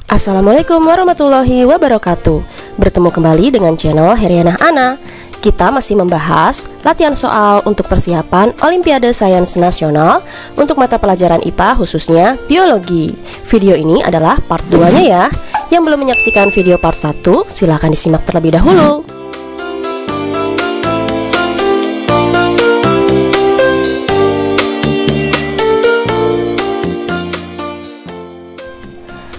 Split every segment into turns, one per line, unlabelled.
Assalamualaikum warahmatullahi wabarakatuh. Bertemu kembali dengan channel Herianah Ana. Kita masih membahas latihan soal untuk persiapan Olimpiade Sains Nasional untuk mata pelajaran IPA khususnya Biologi. Video ini adalah part 2-nya ya. Yang belum menyaksikan video part 1, silahkan disimak terlebih dahulu.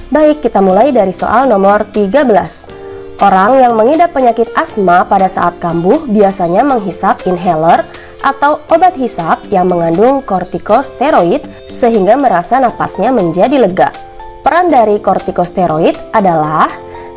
Baik, kita mulai dari soal nomor 13. Orang yang mengidap penyakit asma pada saat kambuh biasanya menghisap inhaler atau obat hisap yang mengandung kortikosteroid sehingga merasa napasnya menjadi lega. Peran dari kortikosteroid adalah,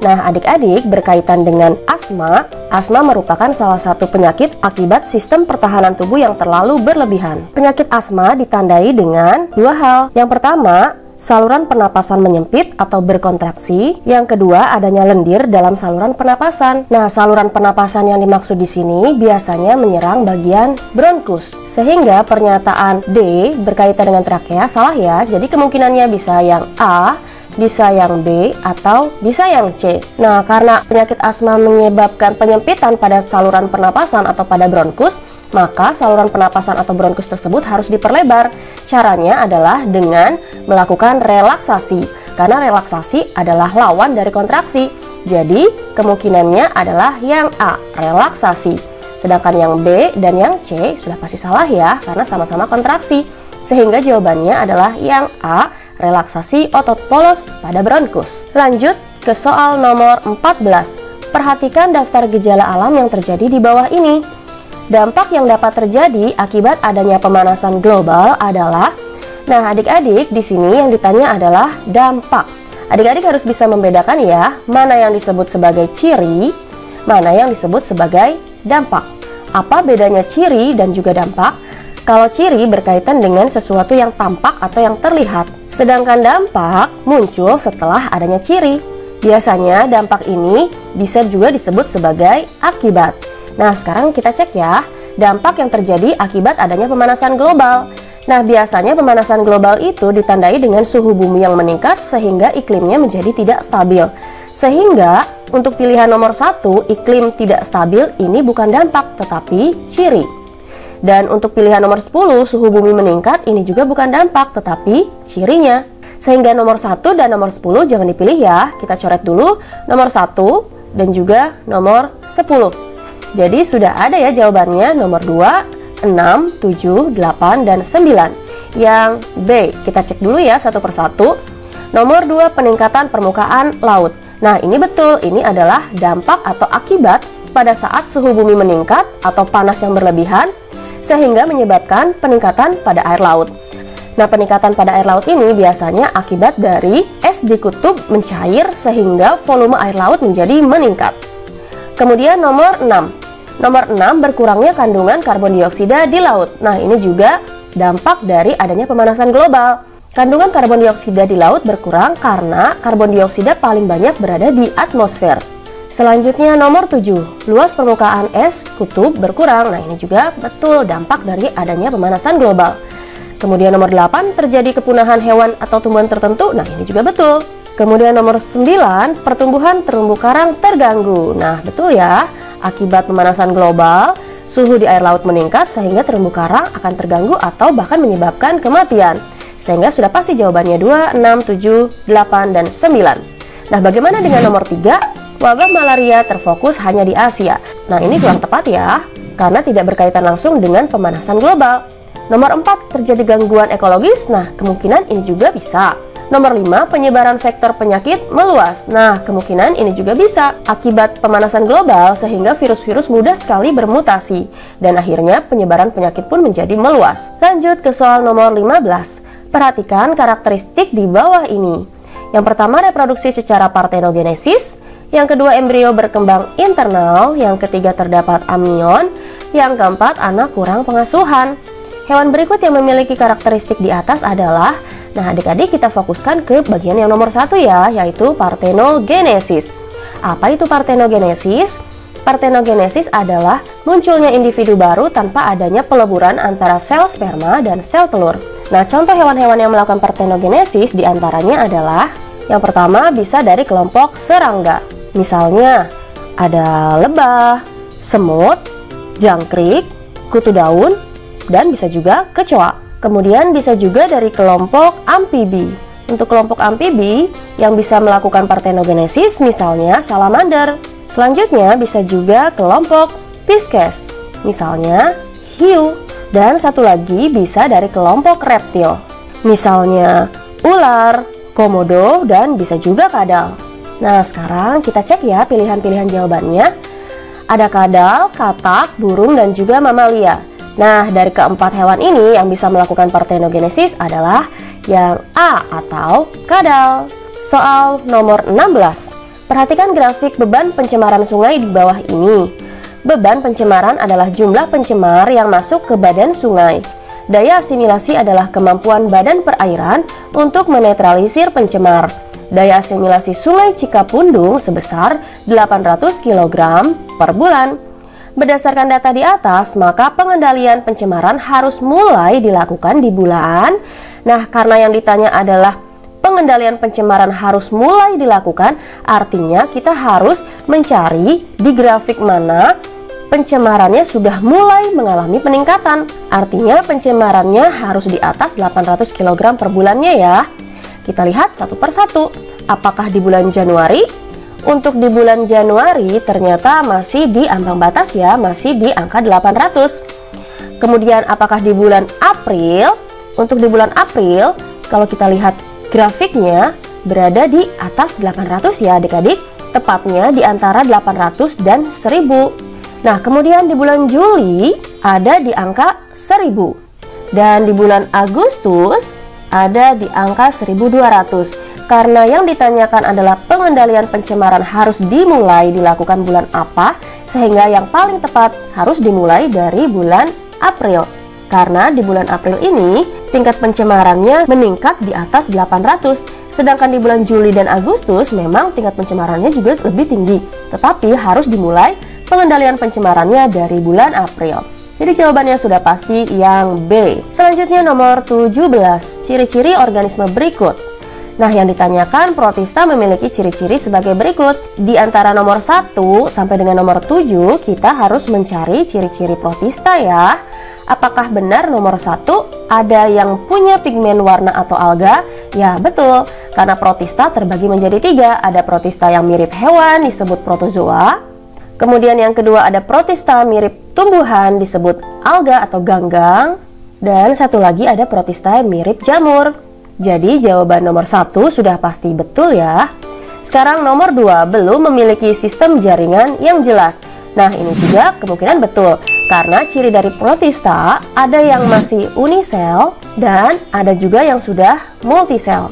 nah adik-adik, berkaitan dengan asma. Asma merupakan salah satu penyakit akibat sistem pertahanan tubuh yang terlalu berlebihan. Penyakit asma ditandai dengan dua hal. Yang pertama, saluran pernapasan menyempit atau berkontraksi. Yang kedua, adanya lendir dalam saluran pernapasan. Nah, saluran pernapasan yang dimaksud di sini biasanya menyerang bagian bronkus. Sehingga pernyataan D berkaitan dengan trakea salah ya. Jadi kemungkinannya bisa yang A, bisa yang B, atau bisa yang C. Nah, karena penyakit asma menyebabkan penyempitan pada saluran pernapasan atau pada bronkus, maka saluran pernapasan atau bronkus tersebut harus diperlebar. Caranya adalah dengan melakukan relaksasi, karena relaksasi adalah lawan dari kontraksi. Jadi kemungkinannya adalah yang A, relaksasi. Sedangkan yang B dan yang C sudah pasti salah ya, karena sama-sama kontraksi. Sehingga jawabannya adalah yang A, relaksasi otot polos pada bronkus. Lanjut ke soal nomor 14. Perhatikan daftar gejala alam yang terjadi di bawah ini. Dampak yang dapat terjadi akibat adanya pemanasan global adalah, nah adik-adik di sini yang ditanya adalah dampak. Adik-adik harus bisa membedakan ya, mana yang disebut sebagai ciri, mana yang disebut sebagai dampak. Apa bedanya ciri dan juga dampak? Kalau ciri berkaitan dengan sesuatu yang tampak atau yang terlihat, sedangkan dampak muncul setelah adanya ciri. Biasanya dampak ini bisa juga disebut sebagai akibat. Nah, sekarang kita cek ya, dampak yang terjadi akibat adanya pemanasan global. Nah, biasanya pemanasan global itu ditandai dengan suhu bumi yang meningkat sehingga iklimnya menjadi tidak stabil. Sehingga untuk pilihan nomor 1, iklim tidak stabil ini bukan dampak tetapi ciri. Dan untuk pilihan nomor 10, suhu bumi meningkat, ini juga bukan dampak tetapi cirinya. Sehingga nomor 1 dan nomor 10 jangan dipilih ya. Kita coret dulu nomor 1 dan juga nomor 10. Jadi sudah ada ya jawabannya nomor 2, 6, 7, 8, dan 9. Yang B, kita cek dulu ya satu persatu. Nomor 2, peningkatan permukaan laut. Nah ini betul, ini adalah dampak atau akibat pada saat suhu bumi meningkat atau panas yang berlebihan sehingga menyebabkan peningkatan pada air laut. Nah, peningkatan pada air laut ini biasanya akibat dari es di kutub mencair sehingga volume air laut menjadi meningkat. Kemudian nomor 6. Nomor 6, berkurangnya kandungan karbon dioksida di laut. Nah, ini juga dampak dari adanya pemanasan global. Kandungan karbon dioksida di laut berkurang karena karbon dioksida paling banyak berada di atmosfer. Selanjutnya nomor 7, luas permukaan es kutub berkurang. Nah, ini juga betul dampak dari adanya pemanasan global. Kemudian nomor 8, terjadi kepunahan hewan atau tumbuhan tertentu. Nah, ini juga betul. Kemudian nomor 9, pertumbuhan terumbu karang terganggu. Nah, betul ya. Akibat pemanasan global, suhu di air laut meningkat sehingga terumbu karang akan terganggu atau bahkan menyebabkan kematian. Sehingga sudah pasti jawabannya 2, 6, 7, 8, dan 9. Nah, bagaimana dengan nomor 3? Wabah malaria terfokus hanya di Asia. Nah, ini kurang tepat ya, karena tidak berkaitan langsung dengan pemanasan global. Nomor 4, terjadi gangguan ekologis. Nah, kemungkinan ini juga bisa. Nomor 5, penyebaran vektor penyakit meluas. Nah, kemungkinan ini juga bisa akibat pemanasan global sehingga virus-virus mudah sekali bermutasi dan akhirnya penyebaran penyakit pun menjadi meluas. Lanjut ke soal nomor 15. Perhatikan karakteristik di bawah ini. Yang pertama, reproduksi secara partenogenesis. Yang kedua, embrio berkembang internal. Yang ketiga, terdapat amnion. Yang keempat, anak kurang pengasuhan. Hewan berikut yang memiliki karakteristik di atas adalah, nah adik-adik kita fokuskan ke bagian yang nomor 1 ya, yaitu partenogenesis. Apa itu partenogenesis? Partenogenesis adalah munculnya individu baru tanpa adanya peleburan antara sel sperma dan sel telur. Nah, contoh hewan-hewan yang melakukan partenogenesis diantaranya adalah Yang pertama bisa dari kelompok serangga. Misalnya ada lebah, semut, jangkrik, kutu daun, dan bisa juga kecoa. Kemudian bisa juga dari kelompok amfibi. Untuk kelompok amfibi yang bisa melakukan partenogenesis misalnya salamander. Selanjutnya bisa juga kelompok Pisces, misalnya hiu. Dan satu lagi bisa dari kelompok reptil, misalnya ular, komodo, dan bisa juga kadal. Nah, sekarang kita cek ya pilihan-pilihan jawabannya. Ada kadal, katak, burung, dan juga mamalia. Nah, dari keempat hewan ini yang bisa melakukan partenogenesis adalah yang A atau kadal. Soal nomor 16. Perhatikan grafik beban pencemaran sungai di bawah ini. Beban pencemaran adalah jumlah pencemar yang masuk ke badan sungai. Daya asimilasi adalah kemampuan badan perairan untuk menetralisir pencemar. Daya asimilasi Sungai Cikapundung sebesar 800 kg per bulan. Berdasarkan data di atas, maka pengendalian pencemaran harus mulai dilakukan di bulan. Nah, karena yang ditanya adalah pengendalian pencemaran harus mulai dilakukan, artinya kita harus mencari di grafik mana pencemarannya sudah mulai mengalami peningkatan. Artinya pencemarannya harus di atas 800 kg per bulannya ya. Kita lihat satu persatu. Apakah di bulan Januari? Untuk di bulan Januari ternyata masih di ambang batas ya, masih di angka 800. Kemudian apakah di bulan April? Untuk di bulan April, kalau kita lihat grafiknya berada di atas 800 ya adik-adik. Tepatnya di antara 800 dan 1000. Nah, kemudian di bulan Juli ada di angka 1000. Dan di bulan Agustus ada di angka 1200. Karena yang ditanyakan adalah pengendalian pencemaran harus dimulai dilakukan bulan apa, sehingga yang paling tepat harus dimulai dari bulan April. Karena di bulan April ini tingkat pencemarannya meningkat di atas 800. Sedangkan di bulan Juli dan Agustus memang tingkat pencemarannya juga lebih tinggi. Tetapi harus dimulai pengendalian pencemarannya dari bulan April. Jadi jawabannya sudah pasti yang B. Selanjutnya nomor 17, ciri-ciri organisme berikut. Nah, yang ditanyakan protista memiliki ciri-ciri sebagai berikut. Di antara nomor 1 sampai dengan nomor 7, kita harus mencari ciri-ciri protista ya. Apakah benar nomor 1 ada yang punya pigmen warna atau alga? Ya, betul. Karena protista terbagi menjadi 3. Ada protista yang mirip hewan disebut protozoa. Kemudian yang kedua ada protista mirip tumbuhan disebut alga atau ganggang. Dan satu lagi ada protista mirip jamur. Jadi jawaban nomor 1 sudah pasti betul ya. Sekarang nomor 2 belum memiliki sistem jaringan yang jelas. Nah, ini juga kemungkinan betul. Karena ciri dari protista ada yang masih unisel dan ada juga yang sudah multisel.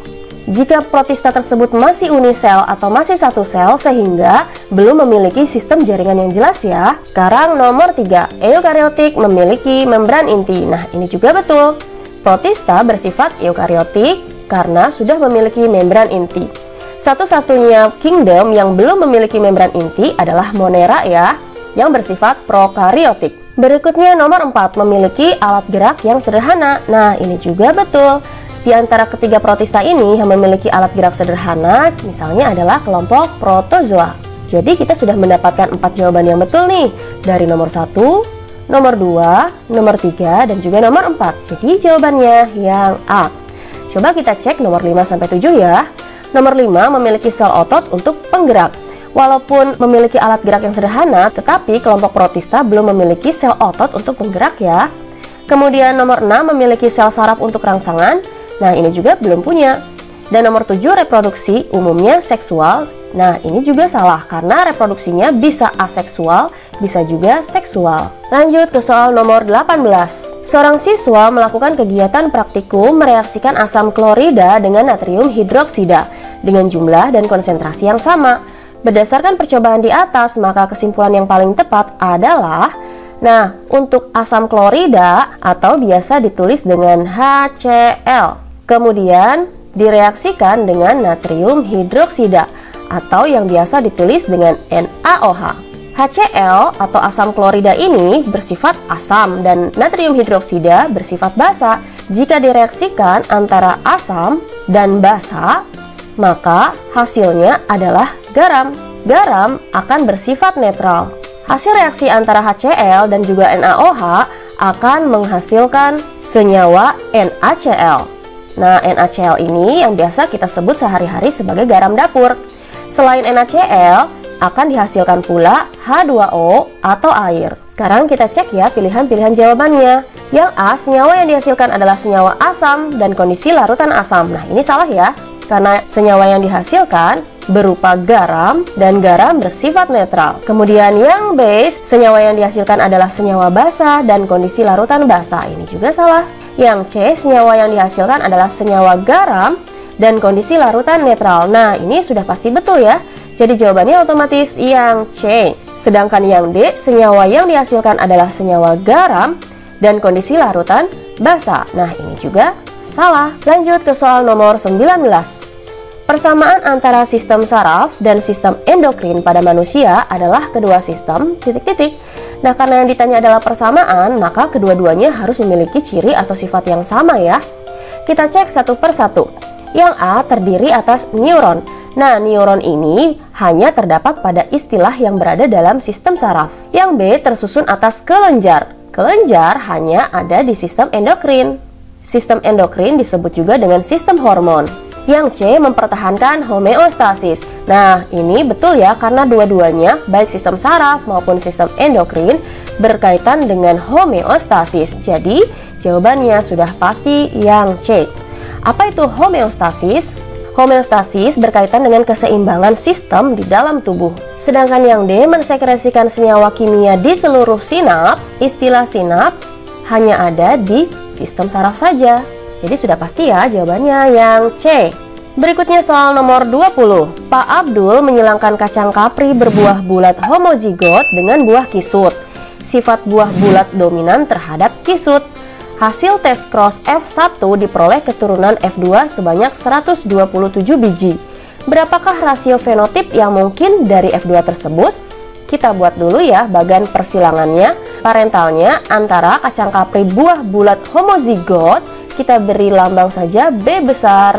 Jika protista tersebut masih unisel atau masih satu sel sehingga belum memiliki sistem jaringan yang jelas ya. Sekarang nomor 3, eukariotik memiliki membran inti. Nah, ini juga betul. Protista bersifat eukariotik karena sudah memiliki membran inti. Satu-satunya kingdom yang belum memiliki membran inti adalah Monera ya, yang bersifat prokariotik. Berikutnya nomor 4, memiliki alat gerak yang sederhana. Nah, ini juga betul. Di antara ketiga protista ini yang memiliki alat gerak sederhana misalnya adalah kelompok protozoa. Jadi kita sudah mendapatkan 4 jawaban yang betul nih dari nomor 1, nomor 2, nomor 3, dan juga nomor 4. Jadi jawabannya yang A. Coba kita cek nomor 5-7 ya. Nomor 5 memiliki sel otot untuk penggerak. Walaupun memiliki alat gerak yang sederhana, tetapi kelompok protista belum memiliki sel otot untuk penggerak ya. Kemudian nomor 6 memiliki sel saraf untuk rangsangan. Nah, ini juga belum punya. Dan nomor 7 reproduksi umumnya seksual. Nah, ini juga salah karena reproduksinya bisa aseksual, bisa juga seksual. Lanjut ke soal nomor 18. Seorang siswa melakukan kegiatan praktikum mereaksikan asam klorida dengan natrium hidroksida dengan jumlah dan konsentrasi yang sama. Berdasarkan percobaan di atas, maka kesimpulan yang paling tepat adalah, nah, untuk asam klorida atau biasa ditulis dengan HCl. Kemudian direaksikan dengan natrium hidroksida atau yang biasa ditulis dengan NaOH. HCl atau asam klorida ini bersifat asam dan natrium hidroksida bersifat basa. Jika direaksikan antara asam dan basa, maka hasilnya adalah garam. Garam akan bersifat netral. Hasil reaksi antara HCl dan juga NaOH akan menghasilkan senyawa NaCl. Nah, NaCl ini yang biasa kita sebut sehari-hari sebagai garam dapur. Selain NaCl, akan dihasilkan pula H2O atau air. Sekarang kita cek ya pilihan-pilihan jawabannya. Yang A, senyawa yang dihasilkan adalah senyawa asam dan kondisi larutan asam. Nah, ini salah ya, karena senyawa yang dihasilkan berupa garam dan garam bersifat netral. Kemudian yang B, senyawa yang dihasilkan adalah senyawa basa dan kondisi larutan basa. Ini juga salah. Yang C, senyawa yang dihasilkan adalah senyawa garam dan kondisi larutan netral. Nah, ini sudah pasti betul ya. Jadi jawabannya otomatis yang C. Sedangkan yang D, senyawa yang dihasilkan adalah senyawa garam dan kondisi larutan basa. Nah, ini juga salah. Lanjut ke soal nomor 19. Persamaan antara sistem saraf dan sistem endokrin pada manusia adalah kedua sistem ... Nah, karena yang ditanya adalah persamaan, maka kedua-duanya harus memiliki ciri atau sifat yang sama ya. Kita cek satu per satu. Yang A terdiri atas neuron. Nah, neuron ini hanya terdapat pada istilah yang berada dalam sistem saraf. Yang B tersusun atas kelenjar. Kelenjar hanya ada di sistem endokrin. Sistem endokrin disebut juga dengan sistem hormon. Yang C mempertahankan homeostasis. Nah, ini betul ya, karena dua-duanya baik sistem saraf maupun sistem endokrin berkaitan dengan homeostasis. Jadi, jawabannya sudah pasti yang C. Apa itu homeostasis? Homeostasis berkaitan dengan keseimbangan sistem di dalam tubuh. Sedangkan yang D mensekresikan senyawa kimia di seluruh sinaps. Istilah sinaps hanya ada di sistem saraf saja. Jadi sudah pasti ya jawabannya yang C. Berikutnya soal nomor 20. Pak Abdul menyilangkan kacang kapri berbuah bulat homozigot dengan buah kisut. Sifat buah bulat dominan terhadap kisut. Hasil tes cross F1 diperoleh keturunan F2 sebanyak 127 biji. Berapakah rasio fenotip yang mungkin dari F2 tersebut? Kita buat dulu ya bagan persilangannya. Parentalnya antara kacang kapri buah bulat homozigot, kita beri lambang saja B besar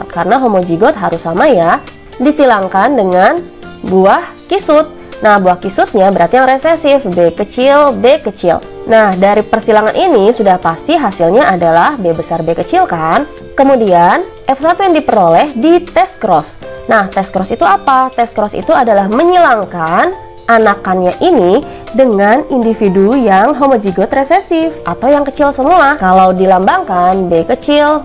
karena homozigot harus sama ya. Disilangkan dengan buah kisut. Nah, buah kisutnya berarti yang resesif, B kecil. Nah, dari persilangan ini sudah pasti hasilnya adalah B besar B kecil kan? Kemudian F1 yang diperoleh di tes cross. Nah, tes cross itu apa? Tes cross itu adalah menyilangkan anakannya ini dengan individu yang homozigot resesif atau yang kecil semua. Kalau dilambangkan B kecil.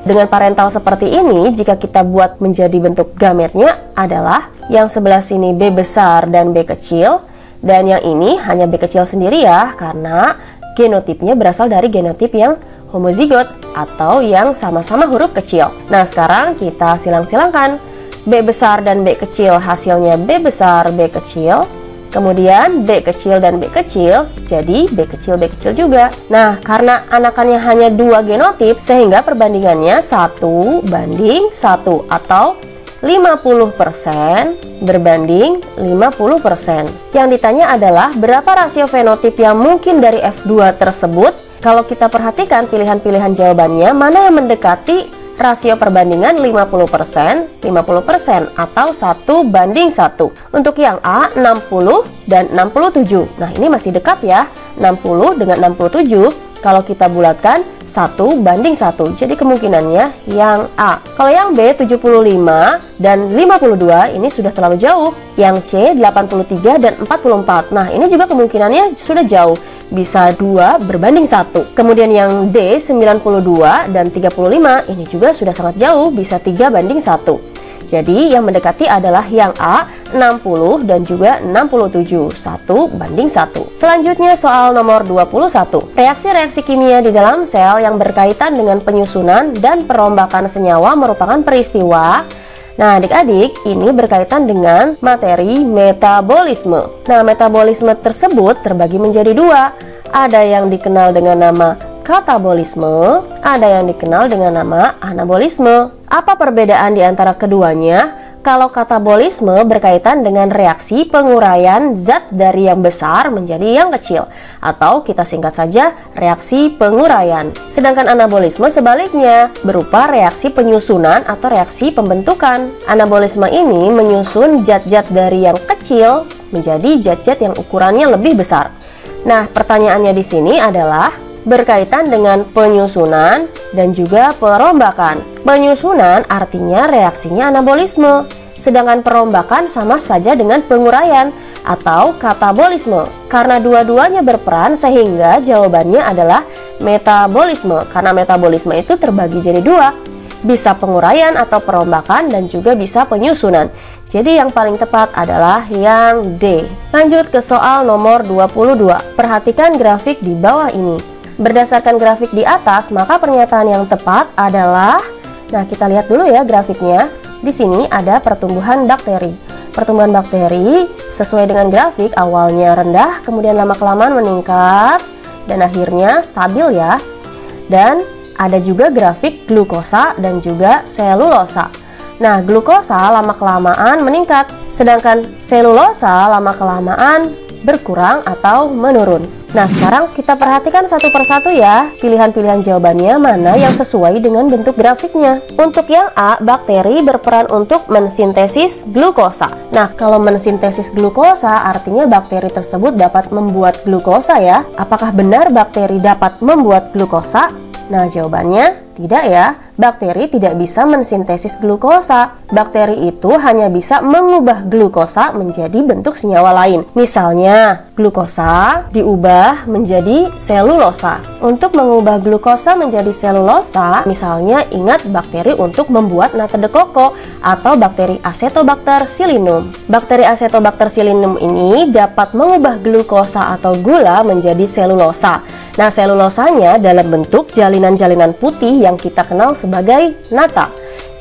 Dengan parental seperti ini, jika kita buat menjadi bentuk gametnya adalah yang sebelah sini B besar dan B kecil, dan yang ini hanya B kecil sendiri ya, karena genotipnya berasal dari genotip yang homozigot atau yang sama-sama huruf kecil. Nah, sekarang kita silang-silangkan. B besar dan B kecil hasilnya B besar B kecil. Kemudian B kecil dan B kecil jadi B kecil juga. Nah, karena anakannya hanya dua genotip sehingga perbandingannya 1:1 atau 50% berbanding 50%. Yang ditanya adalah berapa rasio fenotip yang mungkin dari F2 tersebut. Kalau kita perhatikan pilihan-pilihan jawabannya, mana yang mendekati rasio perbandingan 50% atau 1:1. Untuk yang A 60 dan 67. Nah, ini masih dekat ya. 60 dengan 67 kalau kita bulatkan 1:1. Jadi kemungkinannya yang A. Kalau yang B 75 dan 52 ini sudah terlalu jauh. Yang C 83 dan 44. Nah, ini juga kemungkinannya sudah jauh. Bisa 2:1. Kemudian yang D 92 dan 35 ini juga sudah sangat jauh, bisa 3:1. Jadi yang mendekati adalah yang A 60 dan juga 67, 1:1. Selanjutnya soal nomor 21. Reaksi-reaksi kimia di dalam sel yang berkaitan dengan penyusunan dan perombakan senyawa merupakan peristiwa. Nah, adik-adik, ini berkaitan dengan materi metabolisme. Nah, metabolisme tersebut terbagi menjadi dua. Ada yang dikenal dengan nama katabolisme, ada yang dikenal dengan nama anabolisme. Apa perbedaan di antara keduanya? Kalau katabolisme berkaitan dengan reaksi penguraian zat dari yang besar menjadi yang kecil, atau kita singkat saja reaksi penguraian. Sedangkan anabolisme sebaliknya, berupa reaksi penyusunan atau reaksi pembentukan. Anabolisme ini menyusun zat-zat dari yang kecil menjadi zat-zat yang ukurannya lebih besar. Nah, pertanyaannya di sini adalah berkaitan dengan penyusunan dan juga perombakan. Penyusunan artinya reaksinya anabolisme, sedangkan perombakan sama saja dengan penguraian atau katabolisme. Karena dua-duanya berperan sehingga jawabannya adalah metabolisme, karena metabolisme itu terbagi jadi dua, bisa penguraian atau perombakan dan juga bisa penyusunan. Jadi yang paling tepat adalah yang D. Lanjut ke soal nomor 22. Perhatikan grafik di bawah ini. Berdasarkan grafik di atas, maka pernyataan yang tepat adalah, nah kita lihat dulu ya grafiknya. Di sini ada pertumbuhan bakteri. Pertumbuhan bakteri sesuai dengan grafik awalnya rendah, kemudian lama-kelamaan meningkat, dan akhirnya stabil ya. Dan ada juga grafik glukosa dan juga selulosa. Nah, glukosa lama-kelamaan meningkat, sedangkan selulosa lama-kelamaan berkurang atau menurun. Nah, sekarang kita perhatikan satu persatu ya, pilihan-pilihan jawabannya mana yang sesuai dengan bentuk grafiknya. Untuk yang A, bakteri berperan untuk mensintesis glukosa. Nah, kalau mensintesis glukosa artinya bakteri tersebut dapat membuat glukosa ya. Apakah benar bakteri dapat membuat glukosa? Nah, jawabannya tidak ya. Bakteri tidak bisa mensintesis glukosa. Bakteri itu hanya bisa mengubah glukosa menjadi bentuk senyawa lain. Misalnya, glukosa diubah menjadi selulosa. Untuk mengubah glukosa menjadi selulosa, misalnya ingat bakteri untuk membuat nata de coco atau bakteri Acetobacter psilynum. Bakteri Acetobacter psilynum ini dapat mengubah glukosa atau gula menjadi selulosa. Nah, selulosanya dalam bentuk jalinan-jalinan putih yang kita kenal sebagai nata.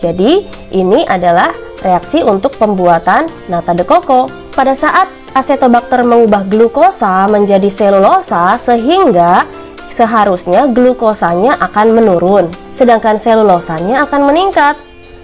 Jadi, ini adalah reaksi untuk pembuatan nata de coco. Pada saat Acetobacter mengubah glukosa menjadi selulosa, sehingga seharusnya glukosanya akan menurun, sedangkan selulosanya akan meningkat.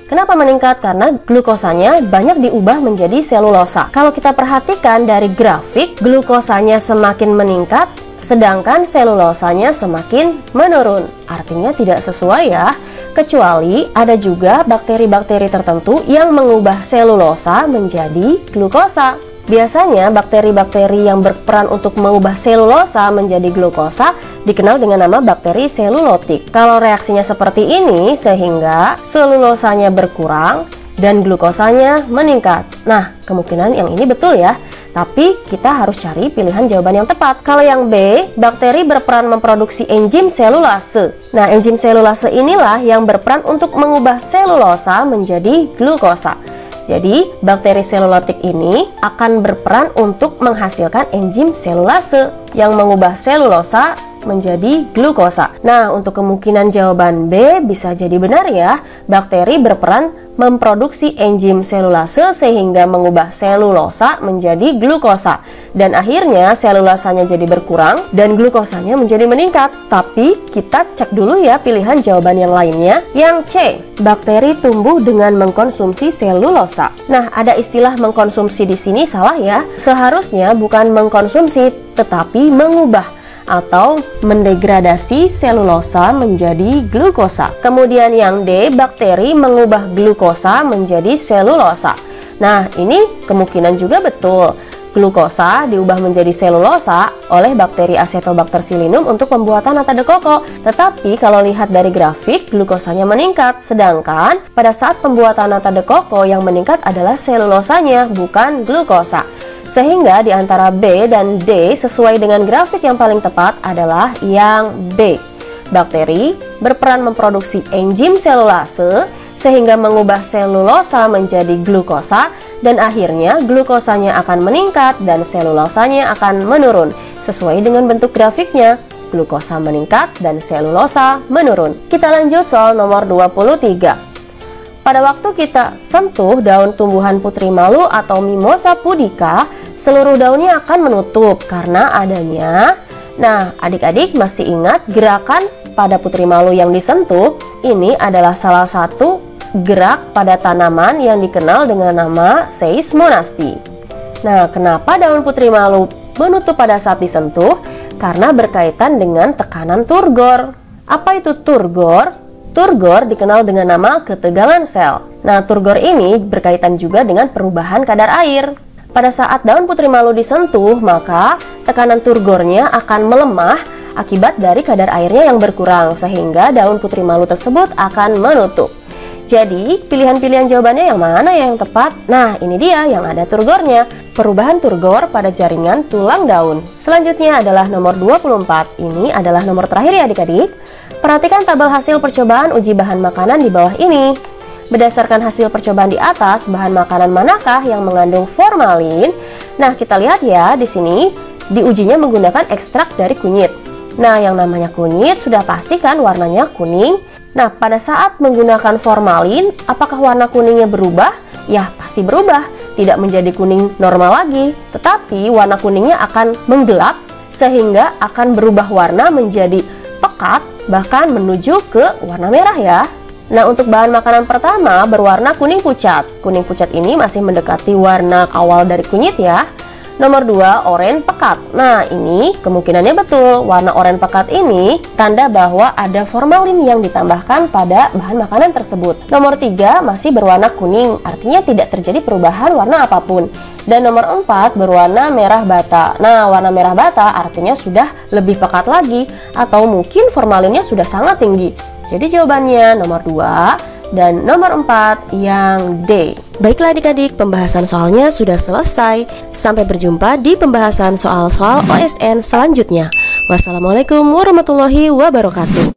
Kenapa meningkat? Karena glukosanya banyak diubah menjadi selulosa. Kalau kita perhatikan dari grafik, glukosanya semakin meningkat, sedangkan selulosanya semakin menurun. Artinya tidak sesuai ya. Kecuali ada juga bakteri-bakteri tertentu yang mengubah selulosa menjadi glukosa. Biasanya bakteri-bakteri yang berperan untuk mengubah selulosa menjadi glukosa dikenal dengan nama bakteri selulotik. Kalau reaksinya seperti ini, sehingga selulosanya berkurang dan glukosanya meningkat. Nah, kemungkinan yang ini betul ya. Tapi kita harus cari pilihan jawaban yang tepat. Kalau yang B, bakteri berperan memproduksi enzim selulase. Nah, enzim selulase inilah yang berperan untuk mengubah selulosa menjadi glukosa. Jadi, bakteri selulotik ini akan berperan untuk menghasilkan enzim selulase yang mengubah selulosa menjadi glukosa. Nah, untuk kemungkinan jawaban B bisa jadi benar ya. Bakteri berperan memproduksi enzim selulase sehingga mengubah selulosa menjadi glukosa. Dan akhirnya selulasanya jadi berkurang dan glukosanya menjadi meningkat. Tapi kita cek dulu ya pilihan jawaban yang lainnya. Yang C, bakteri tumbuh dengan mengkonsumsi selulosa. Nah, ada istilah mengkonsumsi di sini salah ya. Seharusnya bukan mengkonsumsi tetapi mengubah atau mendegradasi selulosa menjadi glukosa. Kemudian yang D, bakteri mengubah glukosa menjadi selulosa. Nah, ini kemungkinan juga betul. Glukosa diubah menjadi selulosa oleh bakteri Acetobacter psilynum untuk pembuatan nata de coco. Tetapi kalau lihat dari grafik, glukosanya meningkat. Sedangkan pada saat pembuatan nata de coco yang meningkat adalah selulosanya, bukan glukosa. Sehingga di antara B dan D sesuai dengan grafik yang paling tepat adalah yang B. Bakteri berperan memproduksi enzim selulase sehingga mengubah selulosa menjadi glukosa dan akhirnya glukosanya akan meningkat dan selulosanya akan menurun. Sesuai dengan bentuk grafiknya, glukosa meningkat dan selulosa menurun. Kita lanjut soal nomor 23. Pada waktu kita sentuh daun tumbuhan putri malu atau Mimosa pudica, seluruh daunnya akan menutup karena adanya. Nah, adik-adik masih ingat gerakan pada putri malu yang disentuh? Ini adalah salah satu gerak pada tanaman yang dikenal dengan nama seismonasti. Nah, kenapa daun putri malu menutup pada saat disentuh? Karena berkaitan dengan tekanan turgor. Apa itu turgor? Turgor dikenal dengan nama ketegangan sel. Nah, turgor ini berkaitan juga dengan perubahan kadar air. Pada saat daun putri malu disentuh, maka tekanan turgornya akan melemah akibat dari kadar airnya yang berkurang, sehingga daun putri malu tersebut akan menutup. Jadi, pilihan-pilihan jawabannya yang mana yang tepat? Nah, ini dia yang ada turgornya. Perubahan turgor pada jaringan tulang daun. Selanjutnya adalah nomor 24. Ini adalah nomor terakhir ya adik-adik. Perhatikan tabel hasil percobaan uji bahan makanan di bawah ini. Berdasarkan hasil percobaan di atas, bahan makanan manakah yang mengandung formalin? Nah, kita lihat ya, di sini diujinya menggunakan ekstrak dari kunyit. Nah, yang namanya kunyit sudah pasti kan warnanya kuning. Nah, pada saat menggunakan formalin, apakah warna kuningnya berubah? Ya, pasti berubah. Tidak menjadi kuning normal lagi, tetapi warna kuningnya akan menggelap sehingga akan berubah warna menjadi pekat, bahkan menuju ke warna merah ya. Nah, untuk bahan makanan pertama berwarna kuning pucat. Kuning pucat ini masih mendekati warna awal dari kunyit ya. Nomor 2, oranye pekat. Nah, ini kemungkinannya betul. Warna oranye pekat ini tanda bahwa ada formalin yang ditambahkan pada bahan makanan tersebut. Nomor 3, masih berwarna kuning. Artinya tidak terjadi perubahan warna apapun. Dan nomor 4, berwarna merah bata. Nah, warna merah bata artinya sudah lebih pekat lagi, atau mungkin formalinnya sudah sangat tinggi. Jadi jawabannya nomor 2 dan nomor 4 yang D. Baiklah adik-adik, pembahasan soalnya sudah selesai. Sampai berjumpa di pembahasan soal-soal OSN selanjutnya. Wassalamualaikum warahmatullahi wabarakatuh.